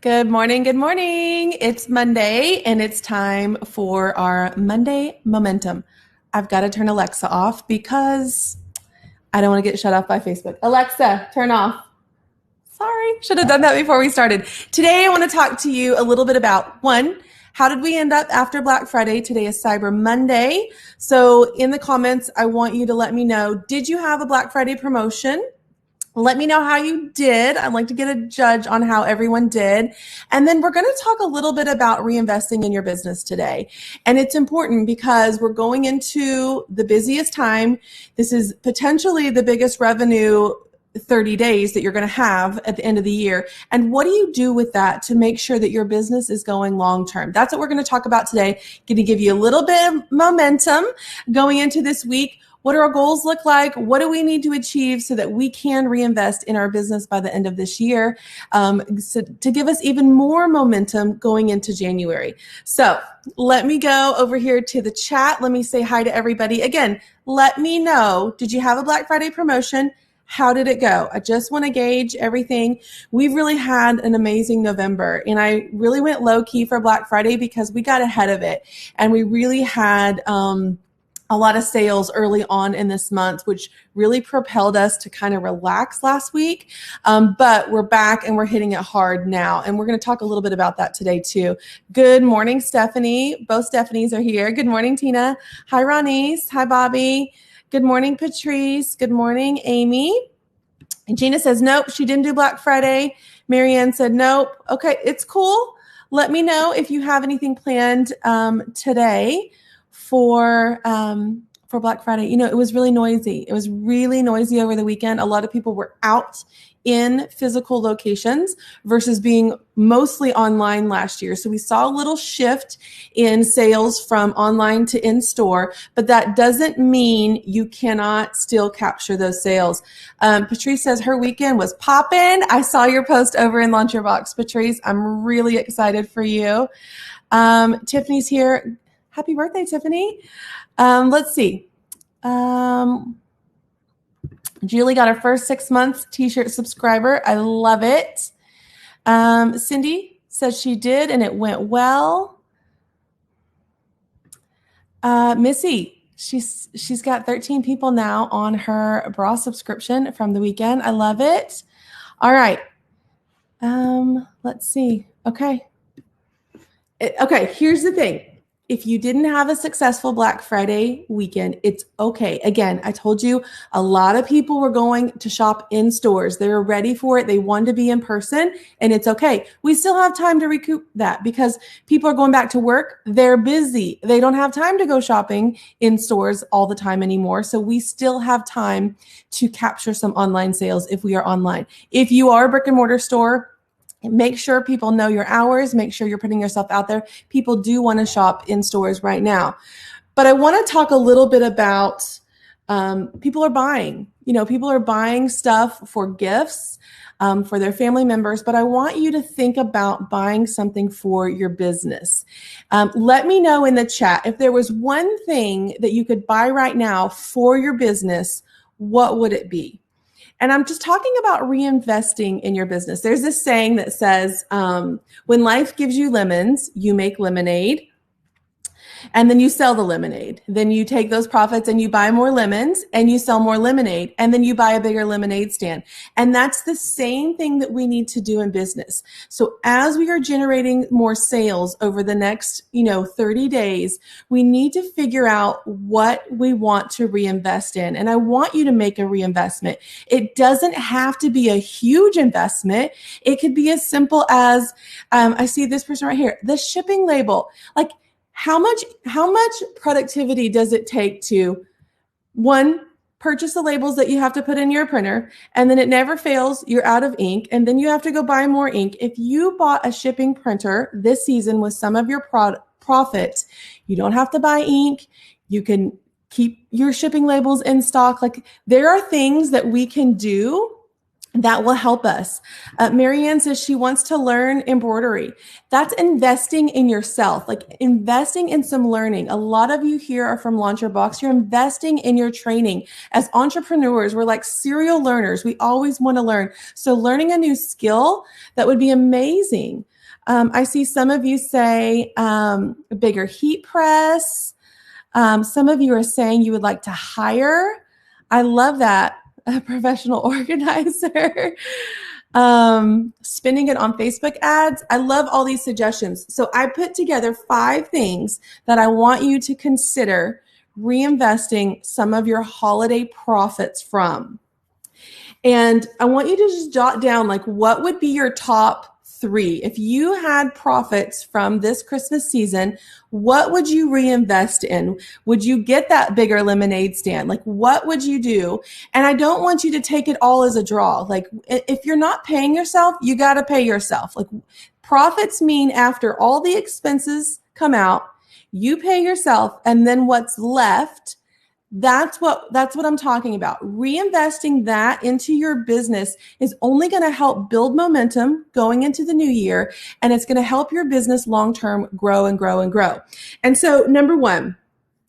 Good morning. Good morning. It's Monday and it's time for our Monday momentum. I've got to turn Alexa off because I don't want to get shut off by Facebook. Alexa, turn off. Sorry, should have done that before we started. Today, I want to talk to you a little bit about how did we end up after Black Friday? Today is Cyber Monday. So in the comments, I want you to let me know, did you have a Black Friday promotion? Let me know how you did. I'd like to get a judge on how everyone did. And then we're going to talk a little bit about reinvesting in your business today. And it's important because we're going into the busiest time. This is potentially the biggest revenue 30 days that you're going to have at the end of the year. And what do you do with that to make sure that your business is going long term? That's what we're going to talk about today. Going to give you a little bit of momentum going into this week. What do our goals look like? What do we need to achieve so that we can reinvest in our business by the end of this year to give us even more momentum going into January? So let me go over here to the chat. Let me say hi to everybody. Again, let me know, did you have a Black Friday promotion? How did it go? I just want to gauge everything. We've really had an amazing November, and I really went low key for Black Friday because we got ahead of it, and we really had a lot of sales early on in this month, which really propelled us to kind of relax last week. But we're back and we're hitting it hard now. And we're going to talk a little bit about that today too. Good morning, Stephanie. Both Stephanies are here. Good morning, Tina. Hi, Ronise. Hi, Bobby. Good morning, Patrice. Good morning, Amy. And Gina says, nope, she didn't do Black Friday. Marianne said, nope. Okay, it's cool. Let me know if you have anything planned today for Black Friday. You know, it was really noisy. It was really noisy over the weekend. A lot of people were out in physical locations versus being mostly online last year. So we saw a little shift in sales from online to in-store, but that doesn't mean you cannot still capture those sales. Patrice says her weekend was poppin'. I saw your post over in Launch Your Box, Patrice. I'm really excited for you. Tiffany's here. Happy birthday, Tiffany. Let's see. Julie got her first 6 months t-shirt subscriber. I love it. Cindy says she did and it went well. Missy, she's got 13 people now on her bra subscription from the weekend. I love it. All right. Let's see. Okay. Okay, here's the thing. If you didn't have a successful Black Friday weekend, it's okay. Again, I told you a lot of people were going to shop in stores. They were ready for it. They wanted to be in person, and it's okay. We still have time to recoup that because people are going back to work. They're busy. They don't have time to go shopping in stores all the time anymore. So we still have time to capture some online sales if we are online. If you are a brick and mortar store, make sure people know your hours. Make sure you're putting yourself out there. People do want to shop in stores right now. But I want to talk a little bit about people are buying. You know, people are buying stuff for gifts for their family members. But I want you to think about buying something for your business. Let me know in the chat if there was one thing that you could buy right now for your business, what would it be? And I'm just talking about reinvesting in your business. There's this saying that says, when life gives you lemons, you make lemonade. And then you sell the lemonade. Then you take those profits and you buy more lemons and you sell more lemonade. And then you buy a bigger lemonade stand. And that's the same thing that we need to do in business. So as we are generating more sales over the next, 30 days, we need to figure out what we want to reinvest in. And I want you to make a reinvestment. It doesn't have to be a huge investment. It could be as simple as, I see this person right here, the shipping label. Like, how much productivity does it take to, one, purchase the labels that you have to put in your printer, and then it never fails, you're out of ink, and then you have to go buy more ink. If you bought a shipping printer this season with some of your profit, you don't have to buy ink. You can keep your shipping labels in stock. Like, there are things that we can do that will help us. Marianne says she wants to learn embroidery. That's investing in yourself, like investing in some learning. A lot of you here are from Launch Your Box. You're investing in your training. As entrepreneurs, we're like serial learners. We always want to learn. So learning a new skill, that would be amazing. I see some of you say a bigger heat press. Some of you are saying you would like to hire. I love that. A professional organizer. Spending it on Facebook ads. I love all these suggestions. So I put together 5 things that I want you to consider reinvesting some of your holiday profits from. And I want you to just jot down, like, what would be your top 3? If you had profits from this Christmas season, what would you reinvest in? Would you get that bigger lemonade stand? Like, what would you do? And I don't want you to take it all as a draw. Like, if you're not paying yourself, you got to pay yourself. Like, profits mean after all the expenses come out, you pay yourself, and then what's left, that's what I'm talking about. Reinvesting that into your business is only going to help build momentum going into the new year, and it's going to help your business long-term grow and grow and grow. And so, number 1,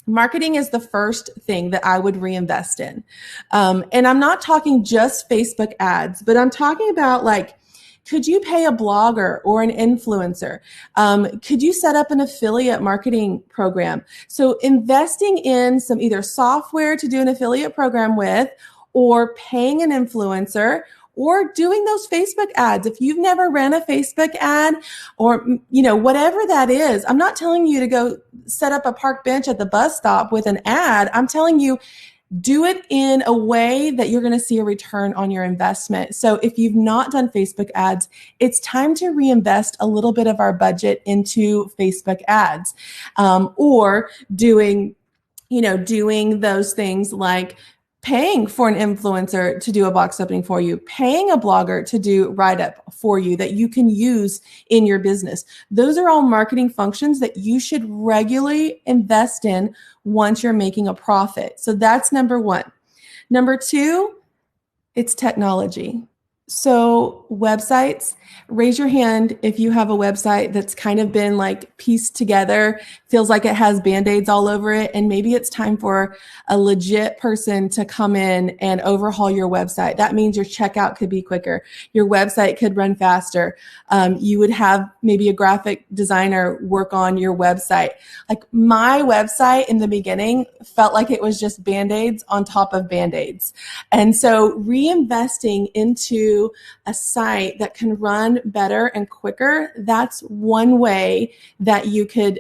marketing is the first thing that I would reinvest in. And I'm not talking just Facebook ads, but I'm talking about, like, could you pay a blogger or an influencer? Could you set up an affiliate marketing program? So investing in some either software to do an affiliate program with, or paying an influencer, or doing those Facebook ads. If you've never ran a Facebook ad, or, whatever that is, I'm not telling you to go set up a park bench at the bus stop with an ad. I'm telling you, do it in a way that you're going to see a return on your investment. So if you've not done Facebook ads, it's time to reinvest a little bit of our budget into Facebook ads, or doing those things like paying for an influencer to do a box opening for you, paying a blogger to do write-up for you that you can use in your business. Those are all marketing functions that you should regularly invest in once you're making a profit. So that's number 1. Number 2, it's technology. So websites, raise your hand if you have a website that's kind of been like pieced together, feels like it has Band-Aids all over it, and maybe it's time for a legit person to come in and overhaul your website. That means your checkout could be quicker. Your website could run faster. You would have maybe a graphic designer work on your website. Like, my website in the beginning felt like it was just Band-Aids on top of Band-Aids. And so reinvesting into a site that can run better and quicker, that's one way that you could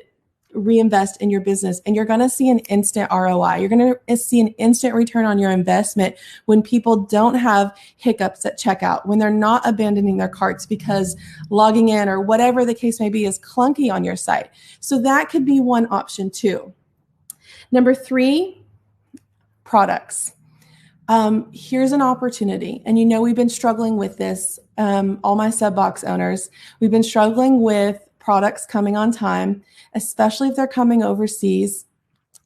reinvest in your business, and you're going to see an instant ROI. You're going to see an instant return on your investment when people don't have hiccups at checkout, when they're not abandoning their carts because logging in or whatever the case may be is clunky on your site. So that could be one option too. Number 3, products. Here's an opportunity. And we've been struggling with this. All my sub box owners, we've been struggling with products coming on time, especially if they're coming overseas.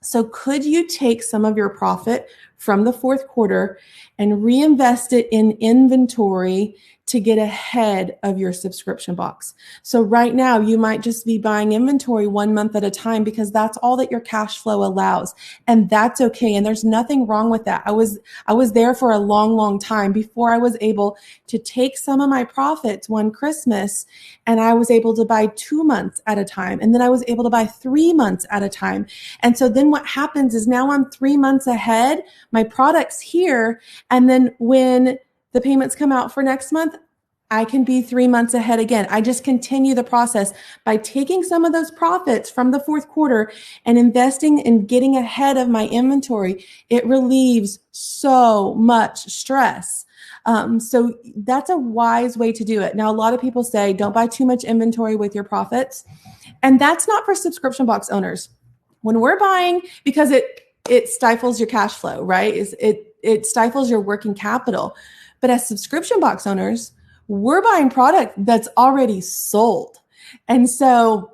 So could you take some of your profit from the 4th quarter and reinvest it in inventory to get ahead of your subscription box? So right now you might just be buying inventory 1 month at a time because that's all that your cash flow allows. And that's okay. And there's nothing wrong with that. I was there for a long, long time before I was able to take some of my profits one Christmas, and I was able to buy 2 months at a time. And then I was able to buy 3 months at a time. And so then what happens is now I'm 3 months ahead, my product's here. And then when the payments come out for next month, I can be 3 months ahead again. I just continue the process by taking some of those profits from the 4th quarter and investing in getting ahead of my inventory. It relieves so much stress. So that's a wise way to do it. Now, a lot of people say, don't buy too much inventory with your profits. And that's not for subscription box owners. When we're buying, because it stifles your cash flow, right? It stifles your working capital. But as subscription box owners, we're buying product that's already sold. And so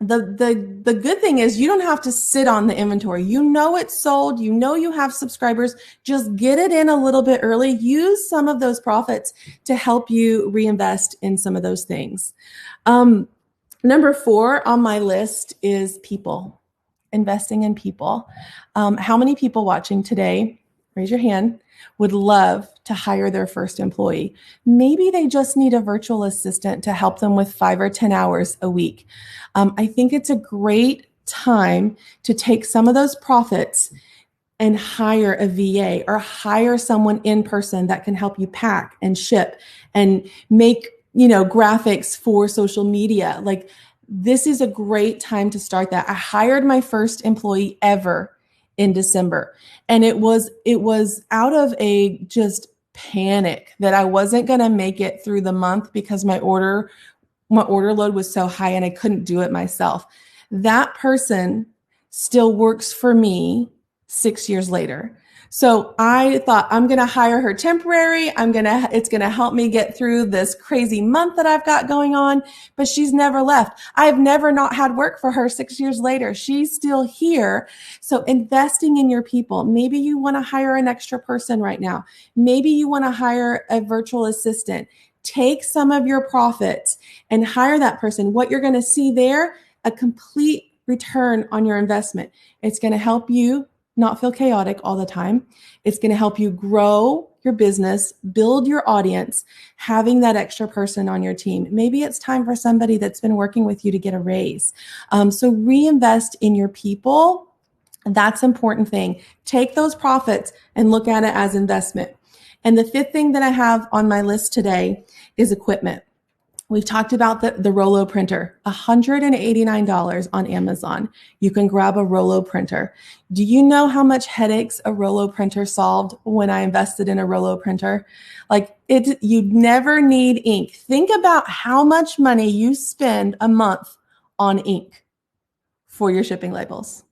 the good thing is you don't have to sit on the inventory. It's sold. You have subscribers. Just get it in a little bit early. Use some of those profits to help you reinvest in some of those things. Number 4 on my list is people. Investing in people. How many people watching today, raise your hand, would love to hire their first employee. Maybe they just need a virtual assistant to help them with 5 or 10 hours a week. I think it's a great time to take some of those profits and hire a VA or hire someone in person that can help you pack and ship and make, graphics for social media. Like, this is a great time to start that. I hired my first employee ever in December, and it was out of a just panic that I wasn't going to make it through the month because my order load was so high and I couldn't do it myself. That person still works for me 6 years later. So I thought, I'm going to hire her temporary. It's going to help me get through this crazy month that I've got going on, but she's never left. I've never not had work for her 6 years later. She's still here. So investing in your people, maybe you want to hire an extra person right now. Maybe you want to hire a virtual assistant. Take some of your profits and hire that person. What you're going to see there, a complete return on your investment. It's going to help you not feel chaotic all the time. It's going to help you grow your business, build your audience, having that extra person on your team. Maybe it's time for somebody that's been working with you to get a raise. So reinvest in your people. That's an important thing. Take those profits and look at it as investment. And the fifth thing that I have on my list today is equipment. We've talked about the Rollo printer, $189 on Amazon. You can grab a Rollo printer. Do you know how much headaches a Rollo printer solved when I invested in a Rollo printer? You never need ink. Think about how much money you spend a month on ink for your shipping labels.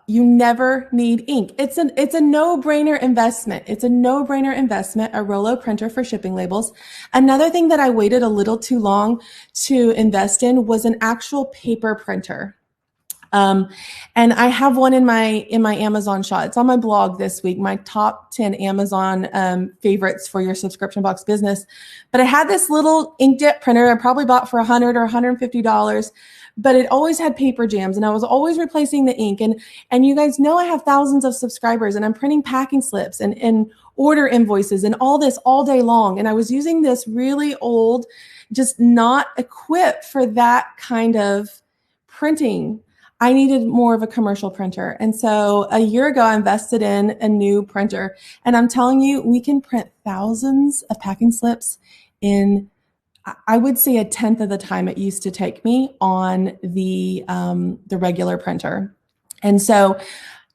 You never need ink. It's a no-brainer investment. It's a no-brainer investment, a Rollo printer for shipping labels. Another thing that I waited a little too long to invest in was an actual paper printer. And I have one in my Amazon shop. It's on my blog this week, my top 10 Amazon favorites for your subscription box business. But I had this little inkjet printer I probably bought for $100 or $150. But it always had paper jams and I was always replacing the ink. And you guys know I have thousands of subscribers and I'm printing packing slips and order invoices and all this all day long. And I was using this really old, just not equipped for that kind of printing. I needed more of a commercial printer. And so a year ago, I invested in a new printer. And I'm telling you, we can print thousands of packing slips in, I would say, a tenth of the time it used to take me on the regular printer. And so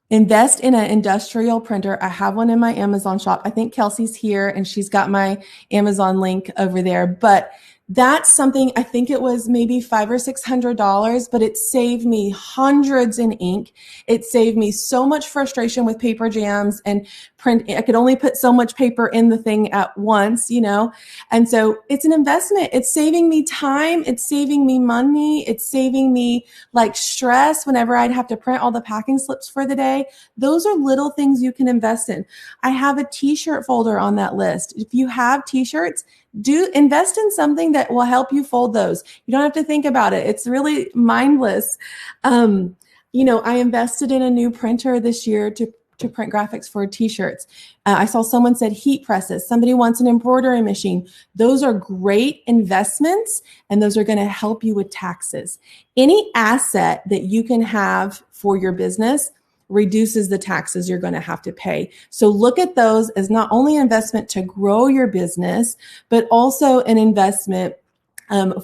invest in an industrial printer. I have one in my Amazon shop. I think Kelsey's here and she's got my Amazon link over there. But that's something, I think it was maybe $500 or $600, but it saved me hundreds in ink. It saved me so much frustration with paper jams and print. I could only put so much paper in the thing at once, and so it's an investment. It's saving me time. It's saving me money. It's saving me stress whenever I'd have to print all the packing slips for the day. Those are little things you can invest in. I have a t-shirt folder on that list. If you have t-shirts, do invest in something that will help you fold those. You don't have to think about it. It's really mindless. I invested in a new printer this year to print graphics for t-shirts. I saw someone said heat presses. Somebody wants an embroidery machine. Those are great investments, and those are going to help you with taxes. Any asset that you can have for your business reduces the taxes you're going to have to pay. So look at those as not only an investment to grow your business, but also an investment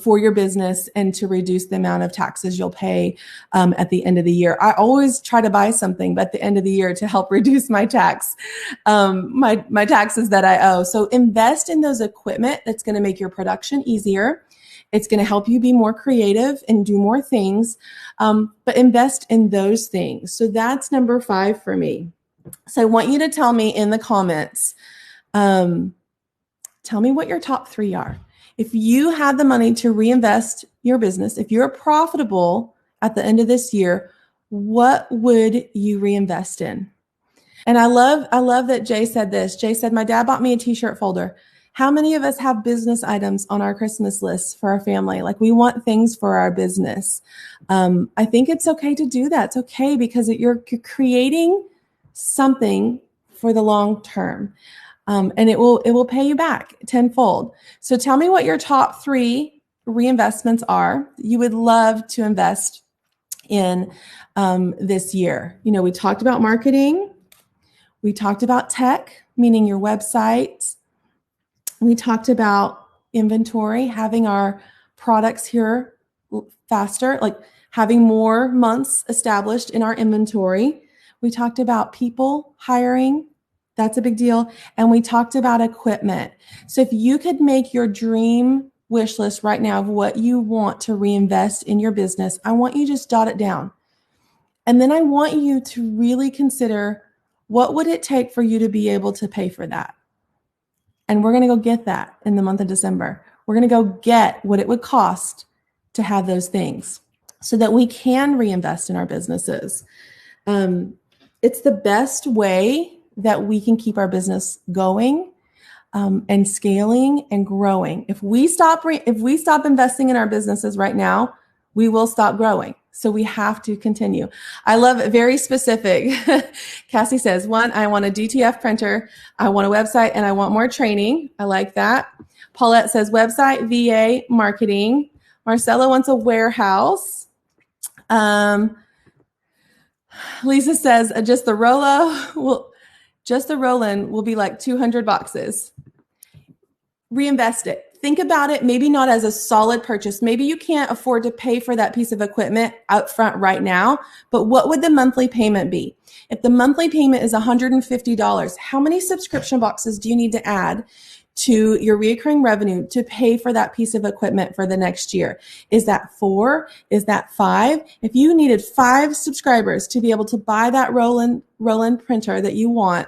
for your business and to reduce the amount of taxes you'll pay at the end of the year. I always try to buy something at the end of the year to help reduce my taxes that I owe. So invest in those equipment that's going to make your production easier. It's going to help you be more creative and do more things, but invest in those things. So that's number 5 for me. So I want you to tell me in the comments, tell me what your top 3 are. If you had the money to reinvest your business, if you're profitable at the end of this year, what would you reinvest in? And I love that Jay said this. Jay said, my dad bought me a t-shirt folder. How many of us have business items on our Christmas list for our family? We want things for our business. I think it's okay to do that. It's okay because you're creating something for the long term. And it will pay you back tenfold. So tell me what your top 3 reinvestments are you would love to invest in this year. You know, we talked about marketing. We talked about tech, meaning your website. We talked about inventory, having our products here faster, like having more months established in our inventory. We talked about people hiring. That's a big deal. And we talked about equipment. So if you could make your dream wish list right now of what you want to reinvest in your business, I want you to just jot it down. And then I want you to really consider, what would it take for you to be able to pay for that? And we're going to go get that in the month of December. We're going to go get what it would cost to have those things so that we can reinvest in our businesses. It's the best way that we can keep our business going and scaling and growing. If we stop investing in our businesses right now, we will stop growing. So we have to continue. I love it, very specific. Cassie says, 1, I want a DTF printer, I want a website, and I want more training. I like that. Paulette says website, VA, marketing. Marcella wants a warehouse. Lisa says just the roll-in will be like 200 boxes. Reinvest it. Think about it, maybe not as a solid purchase. Maybe you can't afford to pay for that piece of equipment up front right now, but what would the monthly payment be? If the monthly payment is $150, how many subscription boxes do you need to add to your recurring revenue to pay for that piece of equipment for the next year? Is that 4? Is that 5? If you needed 5 subscribers to be able to buy that roll-in printer that you want,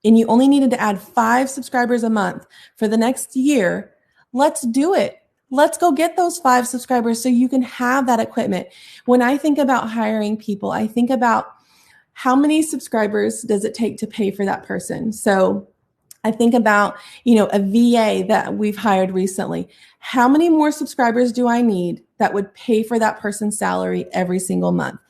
and you only needed to add 5 subscribers a month for the next year, let's do it. Let's go get those 5 subscribers so you can have that equipment. When I think about hiring people, I think about how many subscribers does it take to pay for that person. So I think about, a VA that we've hired recently. How many more subscribers do I need that would pay for that person's salary every single month?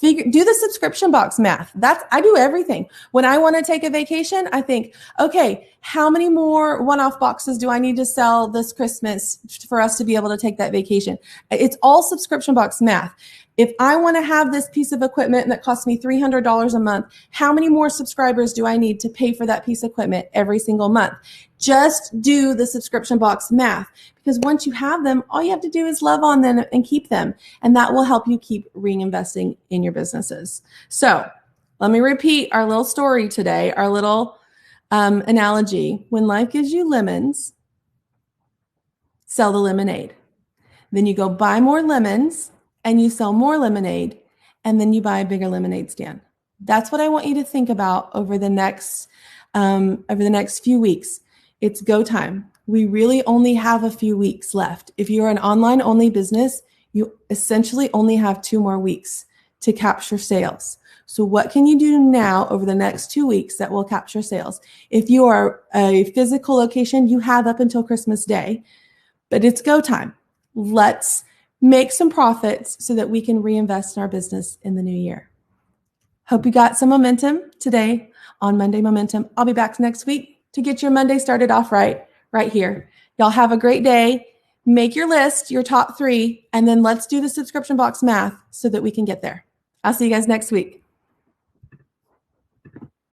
Do the subscription box math. I do everything. When I want to take a vacation, I think, okay, how many more one-off boxes do I need to sell this Christmas for us to be able to take that vacation? It's all subscription box math. If I want to have this piece of equipment that costs me $300 a month, how many more subscribers do I need to pay for that piece of equipment every single month? Just do the subscription box math, because once you have them, all you have to do is love on them and keep them. And that will help you keep reinvesting in your businesses. So let me repeat our little story today, our little analogy. When life gives you lemons, sell the lemonade. Then you go buy more lemons and you sell more lemonade, and then you buy a bigger lemonade stand. That's what I want you to think about over the next few weeks. It's go time. We really only have a few weeks left. If you're an online only business, you essentially only have 2 more weeks to capture sales. So what can you do now over the next 2 weeks that will capture sales? If you are a physical location, you have up until Christmas Day, but it's go time. Let's make some profits so that we can reinvest in our business in the new year. Hope you got some momentum today on Monday Momentum. I'll be back next week to get your Monday started off right here. Y'all have a great day. Make your list, your top 3, and then let's do the subscription box math so that we can get there. I'll see you guys next week.